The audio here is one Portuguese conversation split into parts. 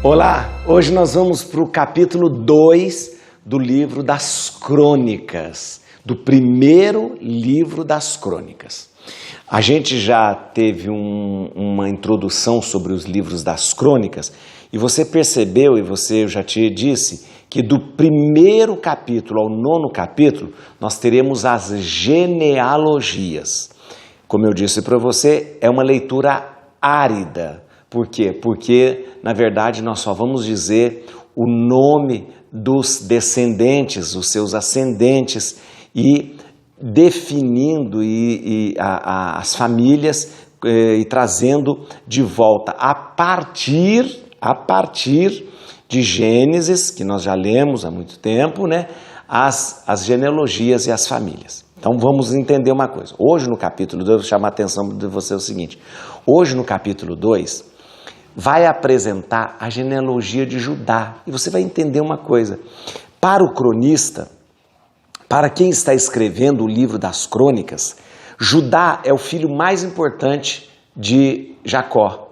Olá, hoje nós vamos para o capítulo 2 do livro das Crônicas, do primeiro livro das Crônicas. A gente já teve uma introdução sobre os livros das Crônicas e você percebeu, e eu já te disse, que do primeiro capítulo ao 9º capítulo nós teremos as genealogias. Como eu disse para você, é uma leitura árida. Por quê? Porque, na verdade, nós só vamos dizer o nome dos descendentes, os seus ascendentes, e definindo as famílias e trazendo de volta a partir de Gênesis, que nós já lemos há muito tempo, né? As genealogias e as famílias. Então vamos entender uma coisa. Hoje no capítulo 2, eu vou chamar a atenção de você o seguinte. Hoje no capítulo 2, vai apresentar a genealogia de Judá. E você vai entender uma coisa. Para o cronista, para quem está escrevendo o livro das Crônicas, Judá é o filho mais importante de Jacó.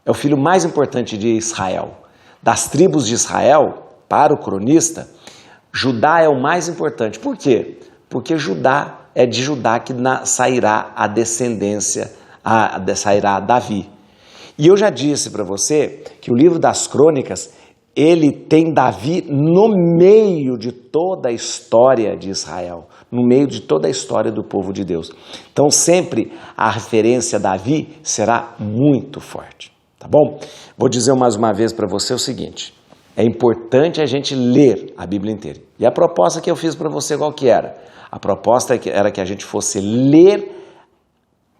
É o filho mais importante de Israel. Das tribos de Israel, para o cronista, Judá é o mais importante. Por quê? Porque Judá é de Judá que sairá a descendência, sairá Davi. E eu já disse para você que o livro das Crônicas, ele tem Davi no meio de toda a história de Israel, no meio de toda a história do povo de Deus. Então sempre a referência a Davi será muito forte, tá bom? Vou dizer mais uma vez para você o seguinte, é importante a gente ler a Bíblia inteira. E a proposta que eu fiz para você qual que era? A proposta era que a gente fosse ler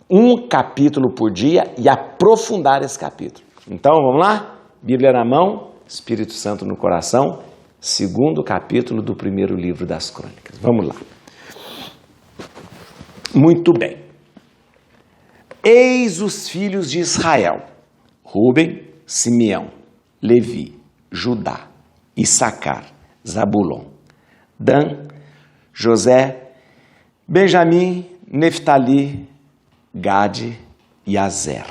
um capítulo por dia e aprofundar esse capítulo. Então, vamos lá? Bíblia na mão, Espírito Santo no coração, 2º capítulo do primeiro livro das Crônicas. Vamos lá. Muito bem. Eis os filhos de Israel: Rúben, Simeão, Levi, Judá, Issacar, Zabulon, Dan, José, Benjamim, Neftali, Gade e Azer.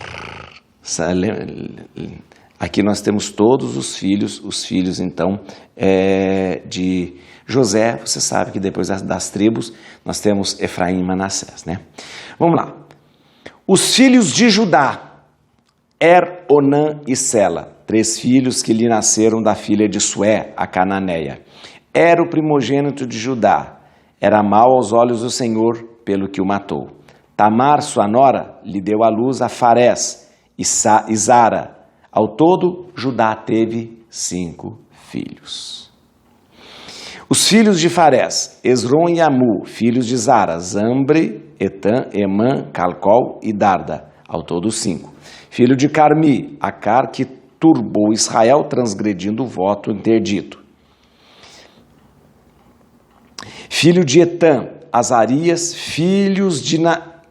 Aqui nós temos todos os filhos então de José. Você sabe que depois das tribos nós temos Efraim e Manassés, né? Vamos lá. Os filhos de Judá, Onã e Sela, 3 filhos que lhe nasceram da filha de Sué, a cananeia. Era o primogênito de Judá, era mau aos olhos do Senhor, pelo que o matou. Tamar, sua nora, lhe deu à luz a Farés e Zara. Ao todo, Judá teve 5 filhos. Os filhos de Farés, Esrom e Amu, filhos de Zara, Zambre, Etan, Emã, Calcol e Darda. Ao todo 5. Filho de Carmi, Acar, que turbou Israel, transgredindo o voto interdito. Filho de Etan, Azarias, filhos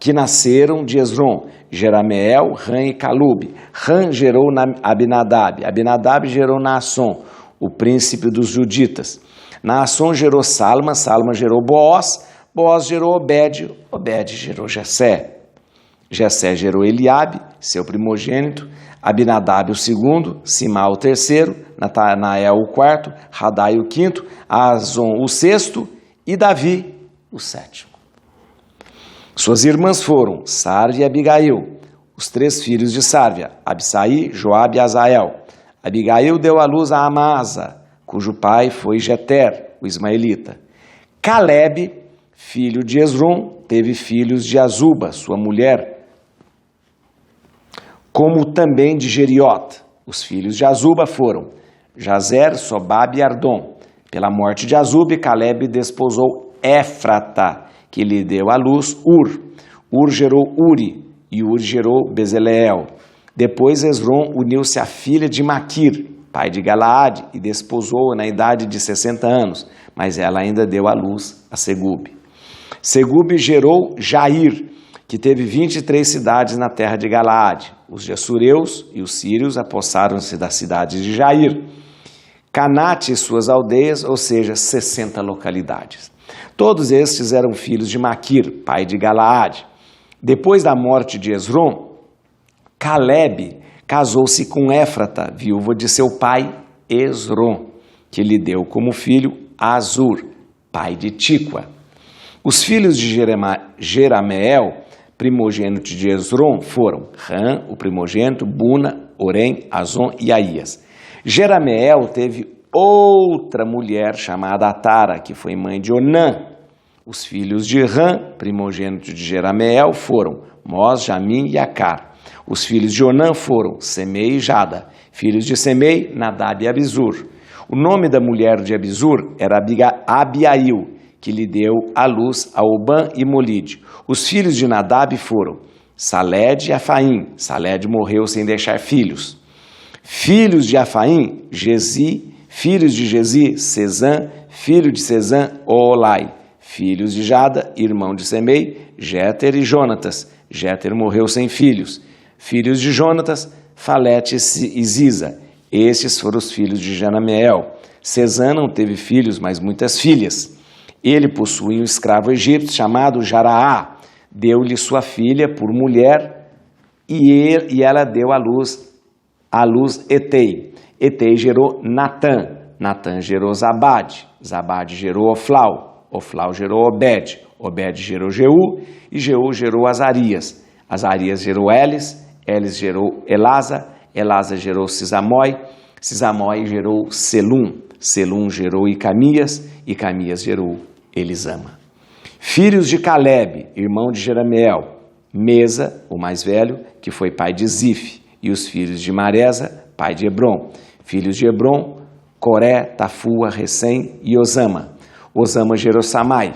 que nasceram de Esrom, Jerameel, Ram e Calube. Ram gerou Abinadab, Abinadab gerou Naasson, o príncipe dos juditas. Naasson gerou Salma, Salma gerou Boaz, Boaz gerou Obed, Obed gerou Jessé. Jessé gerou Eliabe, seu primogênito, Abinadab o segundo, Simá o terceiro, Natanael o quarto, Radai o quinto, Azon o sexto e Davi o sétimo. Suas irmãs foram Sárvia e Abigail, os 3 filhos de Sárvia, Abisai, Joabe e Azael. Abigail deu à luz a Amasa, cujo pai foi Jeter, o ismaelita. Calebe, filho de Esrom, teve filhos de Azuba, sua mulher, como também de Geriot. Os filhos de Azuba foram Jazer, Sobabe e Ardom. Pela morte de Azuba, Calebe desposou Éfrata, que lhe deu à luz Ur. Ur gerou Uri, e Ur gerou Bezaleel. Depois Esrom uniu-se à filha de Maquir, pai de Galaade, e desposou-a na idade de 60 anos, mas ela ainda deu à luz a Segube. Segube gerou Jair, que teve 23 cidades na terra de Galaade. Os gessureus e os sírios apossaram-se da cidade de Jair. Canate e suas aldeias, ou seja, 60 localidades. Todos estes eram filhos de Maquir, pai de Galaade. Depois da morte de Esrom, Calebe Casou-se com Éfrata, viúva de seu pai Esrom, que lhe deu como filho Azur, pai de Tíqua. Os filhos de Jerameel, primogênito de Esrom, foram Ram, o primogênito, Buna, Orém, Azon e Aías. Jerameel teve outra mulher chamada Atara, que foi mãe de Onã. Os filhos de Ram, primogênito de Jerameel, foram Mós, Jamim e Acar. Os filhos de Onã foram Semei e Jada. Filhos de Semei, Nadab e Abizur. O nome da mulher de Abizur era Abiail, que lhe deu à luz a Obã e Molide. Os filhos de Nadab foram Saled e Afaim. Saled morreu sem deixar filhos. Filhos de Afaim, Gezi. Filhos de Gezi, Sezã. Filho de Sezã, Olai. Filhos de Jada, irmão de Semei, Jéter e Jonatas. Jéter morreu sem filhos. Filhos de Jonatas, Falete e Ziza. Estes foram os filhos de Jerameel. Sezã não teve filhos, mas muitas filhas. Ele possuía um escravo egípcio chamado Jaraá. Deu-lhe sua filha por mulher e ela deu à luz Etei. Etei gerou Natã. Natã gerou Zabade. Zabade gerou Oflau. Oflau gerou Obed. Obed gerou Jeú e Jeú gerou Azarias. Azarias gerou Elis. Elis gerou Elasa. Elasa gerou Sisamói. Sisamói gerou Selum. Selum gerou Icamias. Icamias gerou Elisama. Filhos de Caleb, irmão de Jerameel, Mesa, o mais velho, que foi pai de Zif, e os filhos de Maresa, pai de Hebron. Filhos de Hebron, Coré, Tafua, Recém e Osama. Osama gerou Samai.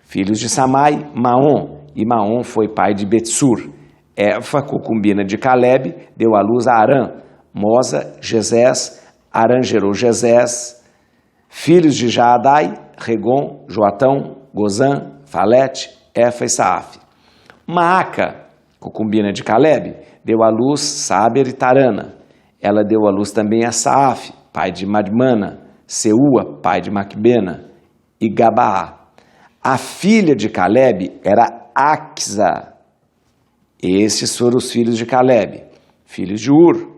Filhos de Samai, Maom, e Maom foi pai de Betsur. Efa, concubina de Caleb, deu à luz a Arã, Mosa, Gesés. Arã gerou Gesés. Filhos de Jaadai, Regon, Joatão, Gozã, Falete, Efa e Saaf. Maaca, concubina de Caleb, deu à luz Saber e Tarana. Ela deu à luz também a Saaf, pai de Madmana, Seua, pai de Macbena, e Gabaá. A filha de Caleb era Axa. Estes foram os filhos de Caleb, filhos de Ur.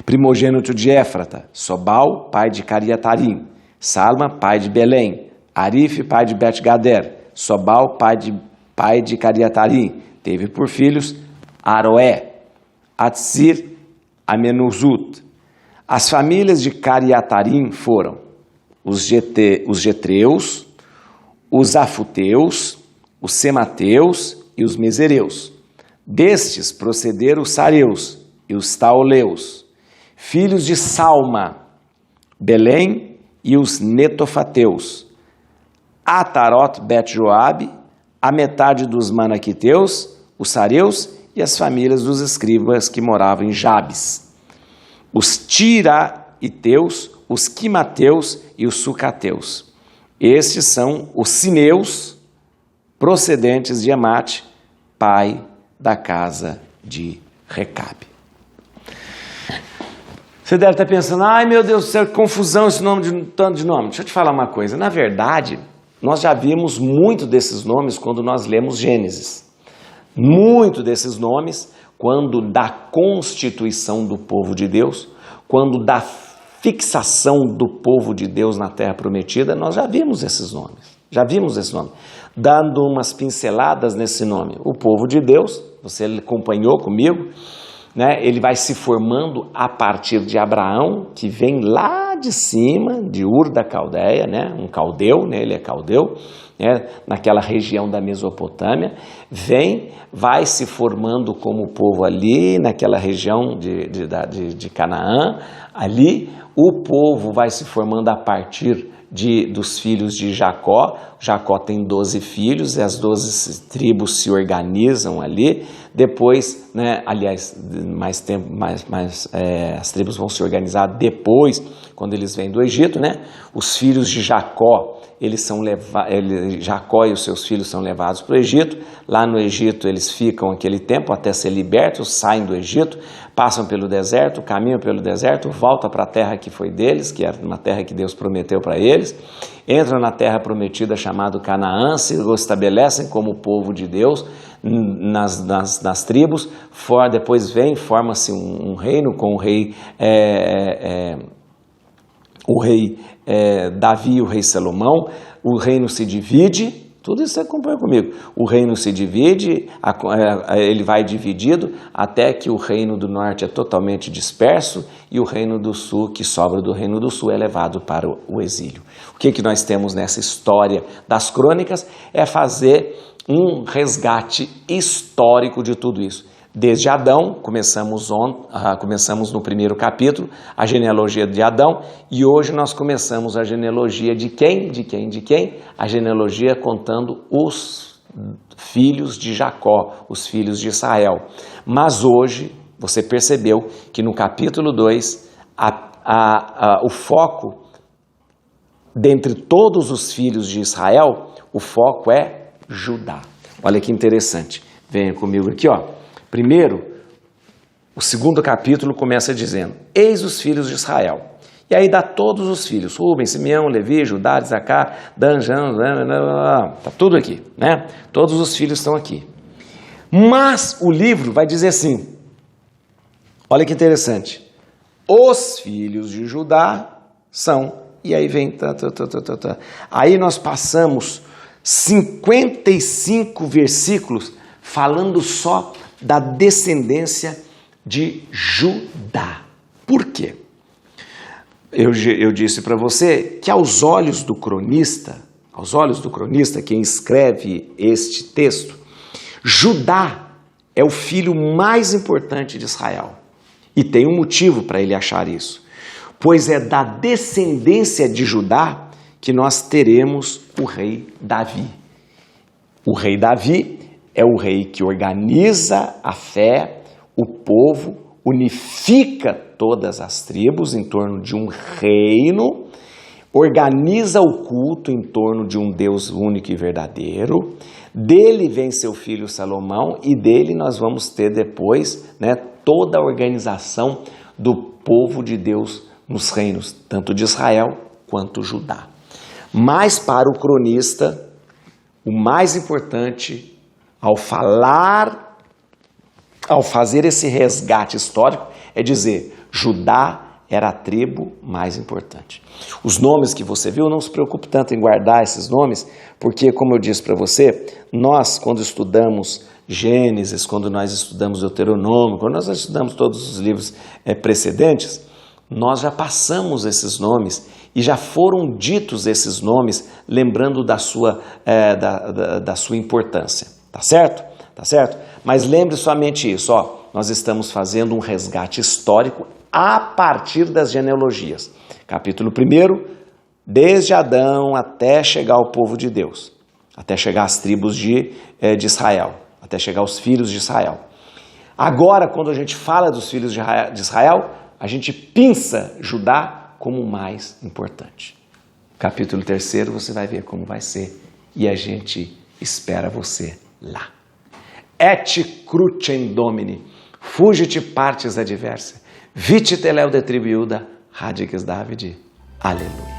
Primogênito de Éfrata, Sobal, pai de Cariatarim, Salma, pai de Belém, Arife, pai de Bet-Gader, Sobal, pai de Cariatarim, teve por filhos Aroé, Atsir, Amenuzut. As famílias de Cariatarim foram os Getreus, os Afuteus, os Semateus e os Mesereus. Destes procederam os Sareus e os Tauleus. Filhos de Salma, Belém e os Netofateus. Atarot, Bet-Joabe, a metade dos Manaquiteus, os Sareus e as famílias dos escribas que moravam em Jabes. Os Tiraiteus, os Quimateus e os Sucateus. Estes são os Sineus, procedentes de Amate, pai da casa de Recabe. Você deve estar pensando, ai meu Deus do céu, que confusão esse nome de tanto de nome. Deixa eu te falar uma coisa, na verdade, nós já vimos muito desses nomes quando nós lemos Gênesis. Muito desses nomes, quando da constituição do povo de Deus, quando da fixação do povo de Deus na terra prometida, nós já vimos esses nomes. Já vimos esse nome. Dando umas pinceladas nesse nome. O povo de Deus, você acompanhou comigo, né? Ele vai se formando a partir de Abraão, que vem lá de cima, de Ur da Caldeia, né? Um caldeu, né? Ele é caldeu, né? Naquela região da Mesopotâmia, vai se formando como povo ali, naquela região de Canaã, ali o povo vai se formando a partir dos filhos de Jacó. Jacó tem 12 filhos e as 12 tribos se organizam ali. Depois, né, aliás, as tribos vão se organizar depois, quando eles vêm do Egito, né? Os filhos de Jacó, Jacó e os seus filhos são levados para o Egito. Lá no Egito eles ficam aquele tempo até ser libertos, saem do Egito, passam pelo deserto, caminham pelo deserto, voltam para a terra que foi deles, que era uma terra que Deus prometeu para eles, entram na terra prometida chamada Canaã, se estabelecem como povo de Deus, nas tribos, depois forma-se um reino com o rei Davi e o rei Salomão. O reino se divide, tudo isso você acompanha comigo, o reino se divide, ele vai dividido até que o reino do norte é totalmente disperso e o reino do sul, que sobra do reino do sul, é levado para o exílio. O que nós temos nessa história das crônicas é fazer um resgate histórico de tudo isso. Desde Adão, começamos no primeiro capítulo, a genealogia de Adão, e hoje nós começamos a genealogia de quem? A genealogia contando os filhos de Jacó, os filhos de Israel. Mas hoje, você percebeu que no capítulo 2, o foco, dentre todos os filhos de Israel, o foco é Judá. Olha que interessante. Venha comigo aqui, ó. Primeiro, o segundo capítulo começa dizendo: eis os filhos de Israel. E aí dá todos os filhos: Rubem, Simeão, Levi, Judá, Isacar, Dan, Jan, tá tudo aqui, né? Todos os filhos estão aqui. Mas o livro vai dizer assim, olha que interessante: os filhos de Judá são, e aí vem, Aí nós passamos 55 versículos falando só da descendência de Judá. Por quê? Eu disse para você que aos olhos do cronista, quem escreve este texto, Judá é o filho mais importante de Israel. E tem um motivo para ele achar isso. Pois é da descendência de Judá que nós teremos o rei Davi. O rei Davi é o rei que organiza a fé, o povo, unifica todas as tribos em torno de um reino, organiza o culto em torno de um Deus único e verdadeiro. Dele vem seu filho Salomão e dele nós vamos ter depois, né, toda a organização do povo de Deus nos reinos, tanto de Israel quanto Judá. Mas para o cronista, o mais importante ao fazer esse resgate histórico, é dizer: Judá era a tribo mais importante. Os nomes que você viu, não se preocupe tanto em guardar esses nomes, porque, como eu disse para você, nós, quando estudamos Gênesis, quando nós estudamos Deuteronômio, quando nós estudamos todos os livros precedentes, nós já passamos esses nomes e já foram ditos esses nomes, lembrando da sua importância. Tá certo? Tá certo? Mas lembre somente isso, ó, nós estamos fazendo um resgate histórico a partir das genealogias. Capítulo 1, desde Adão até chegar ao povo de Deus, até chegar às tribos de Israel, até chegar aos filhos de Israel. Agora, quando a gente fala dos filhos de Israel, a gente pinça Judá como o mais importante. Capítulo 3, você vai ver como vai ser e a gente espera você lá. Et crucem Domini, fugit partes adversa, vite teleu de tribo Iuda, radix David. Aleluia.